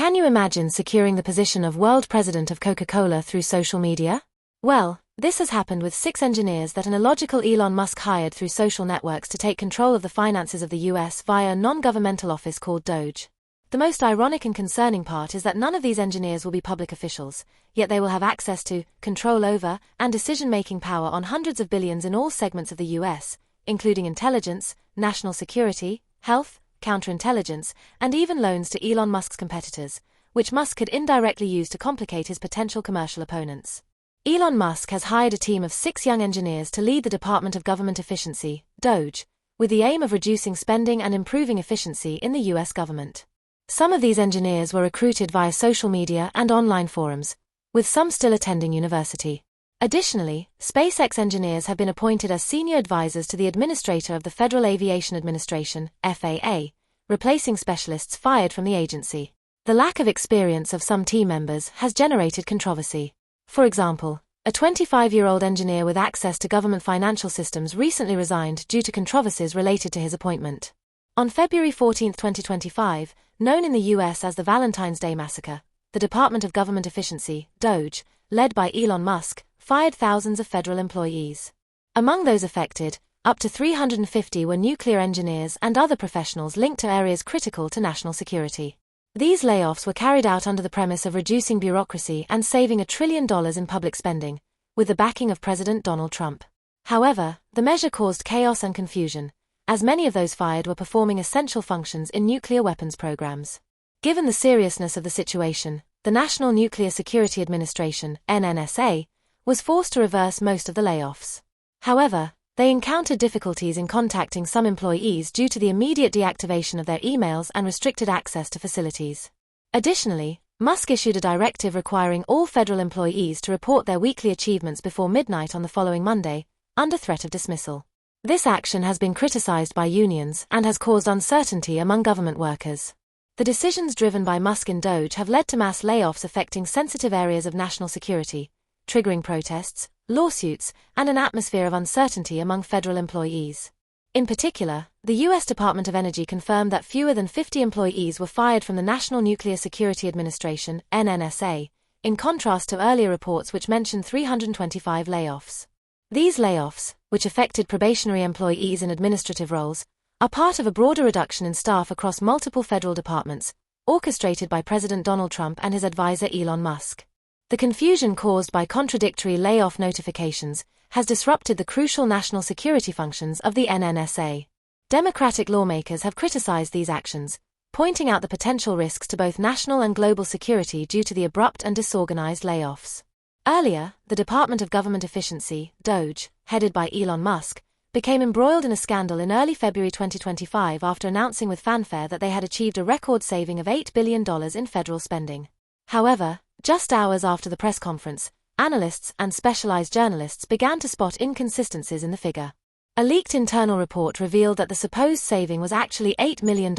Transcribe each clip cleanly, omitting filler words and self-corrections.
Can you imagine securing the position of world president of Coca-Cola through social media? Well, this has happened with 6 engineers that an illogical Elon Musk hired through social networks to take control of the finances of the US via a non-governmental office called DOGE. The most ironic and concerning part is that none of these engineers will be public officials, yet they will have access to, control over, and decision-making power on hundreds of billions in all segments of the US, including intelligence, national security, health, counterintelligence, and even loans to Elon Musk's competitors, which Musk could indirectly use to complicate his potential commercial opponents. Elon Musk has hired a team of 6 young engineers to lead the Department of Government Efficiency, DOGE, with the aim of reducing spending and improving efficiency in the US government. Some of these engineers were recruited via social media and online forums, with some still attending university. Additionally, SpaceX engineers have been appointed as senior advisors to the administrator of the Federal Aviation Administration, FAA, replacing specialists fired from the agency. The lack of experience of some team members has generated controversy. For example, a 25-year-old engineer with access to government financial systems recently resigned due to controversies related to his appointment. On February 14, 2025, known in the US as the Valentine's Day Massacre, the Department of Government Efficiency, DOGE, led by Elon Musk, fired thousands of federal employees. Among those affected, up to 350 were nuclear engineers and other professionals linked to areas critical to national security. These layoffs were carried out under the premise of reducing bureaucracy and saving $1 trillion in public spending, with the backing of President Donald Trump. However, the measure caused chaos and confusion, as many of those fired were performing essential functions in nuclear weapons programs. Given the seriousness of the situation, the National Nuclear Security Administration, NNSA, was forced to reverse most of the layoffs. However, they encountered difficulties in contacting some employees due to the immediate deactivation of their emails and restricted access to facilities. Additionally, Musk issued a directive requiring all federal employees to report their weekly achievements before midnight on the following Monday, under threat of dismissal. This action has been criticized by unions and has caused uncertainty among government workers. The decisions driven by Musk and DOGE have led to mass layoffs affecting sensitive areas of national security, triggering protests, lawsuits, and an atmosphere of uncertainty among federal employees. In particular, the U.S. Department of Energy confirmed that fewer than 50 employees were fired from the National Nuclear Security Administration, NNSA, in contrast to earlier reports which mentioned 325 layoffs. These layoffs, which affected probationary employees in administrative roles, are part of a broader reduction in staff across multiple federal departments, orchestrated by President Donald Trump and his advisor Elon Musk. The confusion caused by contradictory layoff notifications has disrupted the crucial national security functions of the NNSA. Democratic lawmakers have criticized these actions, pointing out the potential risks to both national and global security due to the abrupt and disorganized layoffs. Earlier, the Department of Government Efficiency, DOGE, headed by Elon Musk, became embroiled in a scandal in early February 2025 after announcing with fanfare that they had achieved a record saving of $8 billion in federal spending. However, just hours after the press conference, analysts and specialized journalists began to spot inconsistencies in the figure. A leaked internal report revealed that the supposed saving was actually $8 million,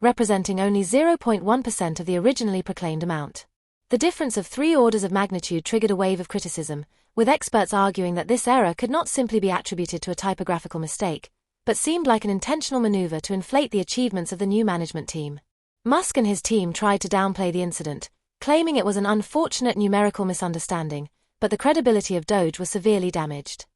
representing only 0.1% of the originally proclaimed amount. The difference of 3 orders of magnitude triggered a wave of criticism, with experts arguing that this error could not simply be attributed to a typographical mistake, but seemed like an intentional maneuver to inflate the achievements of the new management team. Musk and his team tried to downplay the incident, claiming it was an unfortunate numerical misunderstanding, but the credibility of DOGE was severely damaged.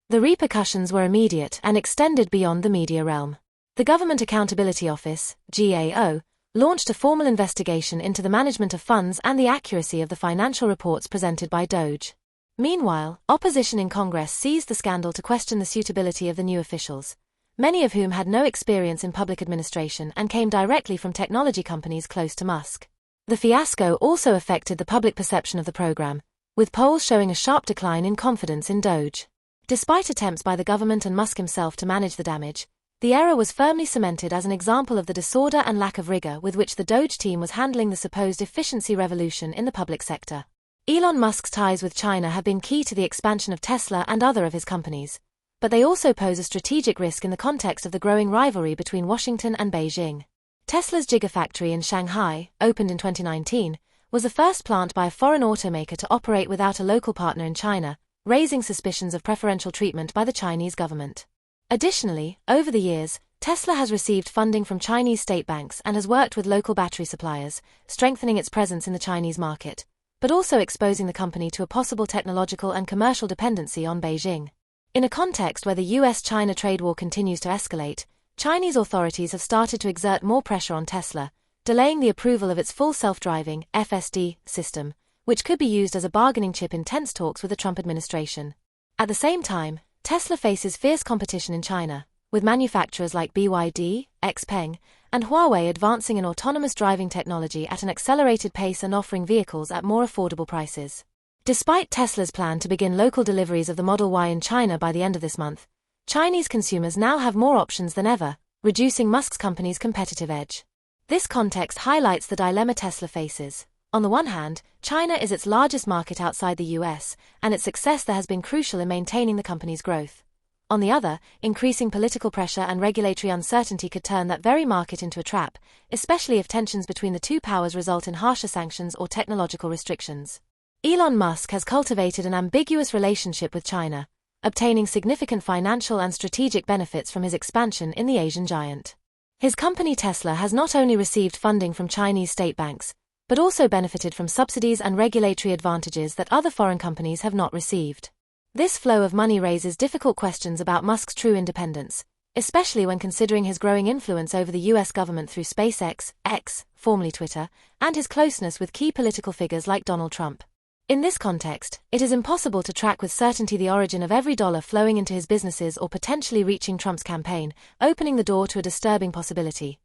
The repercussions were immediate and extended beyond the media realm. The Government Accountability Office, GAO, launched a formal investigation into the management of funds and the accuracy of the financial reports presented by DOGE. Meanwhile, opposition in Congress seized the scandal to question the suitability of the new officials, many of whom had no experience in public administration and came directly from technology companies close to Musk. The fiasco also affected the public perception of the program, with polls showing a sharp decline in confidence in DOGE. Despite attempts by the government and Musk himself to manage the damage, the error was firmly cemented as an example of the disorder and lack of rigor with which the DOGE team was handling the supposed efficiency revolution in the public sector. Elon Musk's ties with China have been key to the expansion of Tesla and other of his companies, but they also pose a strategic risk in the context of the growing rivalry between Washington and Beijing. Tesla's Gigafactory in Shanghai, opened in 2019, was the first plant by a foreign automaker to operate without a local partner in China, raising suspicions of preferential treatment by the Chinese government. Additionally, over the years, Tesla has received funding from Chinese state banks and has worked with local battery suppliers, strengthening its presence in the Chinese market, but also exposing the company to a possible technological and commercial dependency on Beijing. In a context where the US-China trade war continues to escalate, Chinese authorities have started to exert more pressure on Tesla, delaying the approval of its full self-driving (FSD) system, which could be used as a bargaining chip in tense talks with the Trump administration. At the same time, Tesla faces fierce competition in China, with manufacturers like BYD, XPeng, and Huawei advancing in autonomous driving technology at an accelerated pace and offering vehicles at more affordable prices. Despite Tesla's plan to begin local deliveries of the Model Y in China by the end of this month, Chinese consumers now have more options than ever, reducing Musk's company's competitive edge. This context highlights the dilemma Tesla faces. On the one hand, China is its largest market outside the US, and its success there has been crucial in maintaining the company's growth. On the other, increasing political pressure and regulatory uncertainty could turn that very market into a trap, especially if tensions between the two powers result in harsher sanctions or technological restrictions. Elon Musk has cultivated an ambiguous relationship with China, obtaining significant financial and strategic benefits from his expansion in the Asian giant. His company Tesla has not only received funding from Chinese state banks, but also benefited from subsidies and regulatory advantages that other foreign companies have not received. This flow of money raises difficult questions about Musk's true independence, especially when considering his growing influence over the US government through SpaceX, X, formerly Twitter, and his closeness with key political figures like Donald Trump. In this context, it is impossible to track with certainty the origin of every dollar flowing into his businesses or potentially reaching Trump's campaign, opening the door to a disturbing possibility.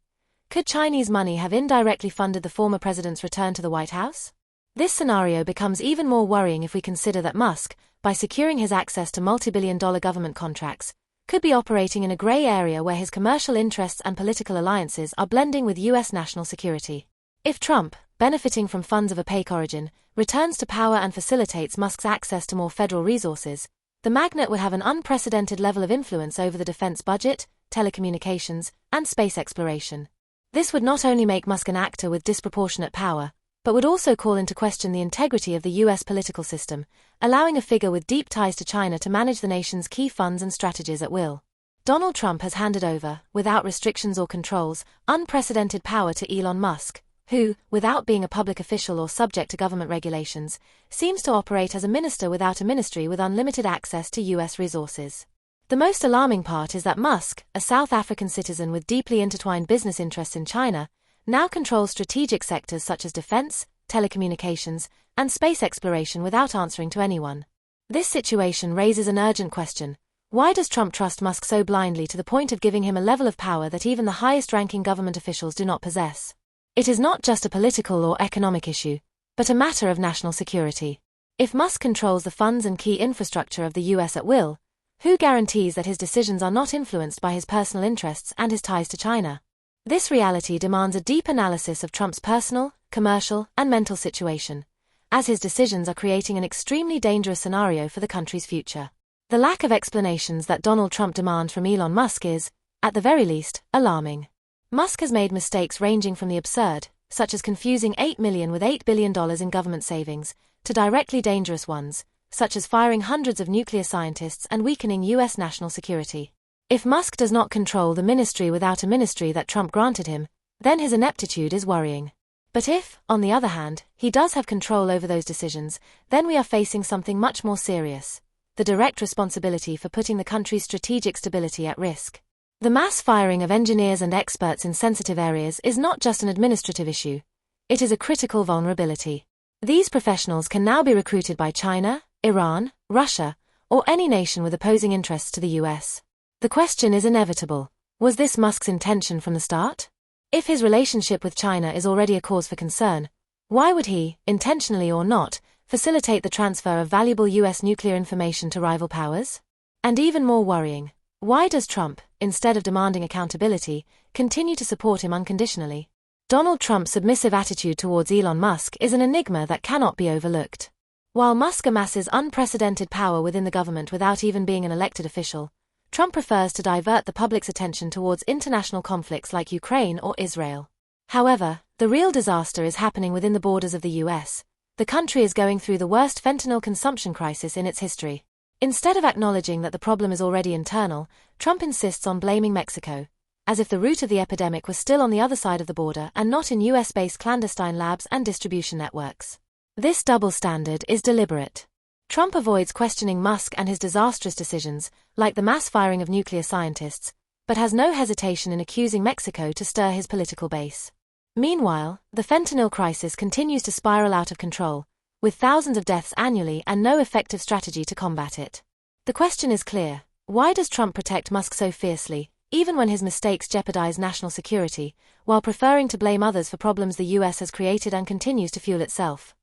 Could Chinese money have indirectly funded the former president's return to the White House? This scenario becomes even more worrying if we consider that Musk, by securing his access to multi-billion-dollar government contracts, could be operating in a gray area where his commercial interests and political alliances are blending with US national security. If Trump, benefiting from funds of opaque origin, returns to power and facilitates Musk's access to more federal resources, the magnate would have an unprecedented level of influence over the defense budget, telecommunications, and space exploration. This would not only make Musk an actor with disproportionate power, but would also call into question the integrity of the US political system, allowing a figure with deep ties to China to manage the nation's key funds and strategies at will. Donald Trump has handed over, without restrictions or controls, unprecedented power to Elon Musk, who, without being a public official or subject to government regulations, seems to operate as a minister without a ministry with unlimited access to US resources. The most alarming part is that Musk, a South African citizen with deeply intertwined business interests in China, now controls strategic sectors such as defense, telecommunications, and space exploration without answering to anyone. This situation raises an urgent question. Why does Trump trust Musk so blindly to the point of giving him a level of power that even the highest-ranking government officials do not possess? It is not just a political or economic issue, but a matter of national security. If Musk controls the funds and key infrastructure of the US at will, who guarantees that his decisions are not influenced by his personal interests and his ties to China? This reality demands a deep analysis of Trump's personal, commercial, and mental situation, as his decisions are creating an extremely dangerous scenario for the country's future. The lack of explanations that Donald Trump demands from Elon Musk is, at the very least, alarming. Musk has made mistakes ranging from the absurd, such as confusing $8 million with $8 billion in government savings, to directly dangerous ones, such as firing hundreds of nuclear scientists and weakening US national security. If Musk does not control the ministry without a ministry that Trump granted him, then his ineptitude is worrying. But if, on the other hand, he does have control over those decisions, then we are facing something much more serious: the direct responsibility for putting the country's strategic stability at risk. The mass firing of engineers and experts in sensitive areas is not just an administrative issue. It is a critical vulnerability. These professionals can now be recruited by China, Iran, Russia, or any nation with opposing interests to the US. The question is inevitable. Was this Musk's intention from the start? If his relationship with China is already a cause for concern, why would he, intentionally or not, facilitate the transfer of valuable US nuclear information to rival powers? And even more worrying, why does Trump, instead of demanding accountability, continue to support him unconditionally? Donald Trump's submissive attitude towards Elon Musk is an enigma that cannot be overlooked. While Musk amasses unprecedented power within the government without even being an elected official, Trump prefers to divert the public's attention towards international conflicts like Ukraine or Israel. However, the real disaster is happening within the borders of the US. The country is going through the worst fentanyl consumption crisis in its history. Instead of acknowledging that the problem is already internal, Trump insists on blaming Mexico, as if the root of the epidemic was still on the other side of the border and not in US-based clandestine labs and distribution networks. This double standard is deliberate. Trump avoids questioning Musk and his disastrous decisions, like the mass firing of nuclear scientists, but has no hesitation in accusing Mexico to stir his political base. Meanwhile, the fentanyl crisis continues to spiral out of control, with thousands of deaths annually and no effective strategy to combat it. The question is clear: why does Trump protect Musk so fiercely, even when his mistakes jeopardize national security, while preferring to blame others for problems the US has created and continues to fuel itself?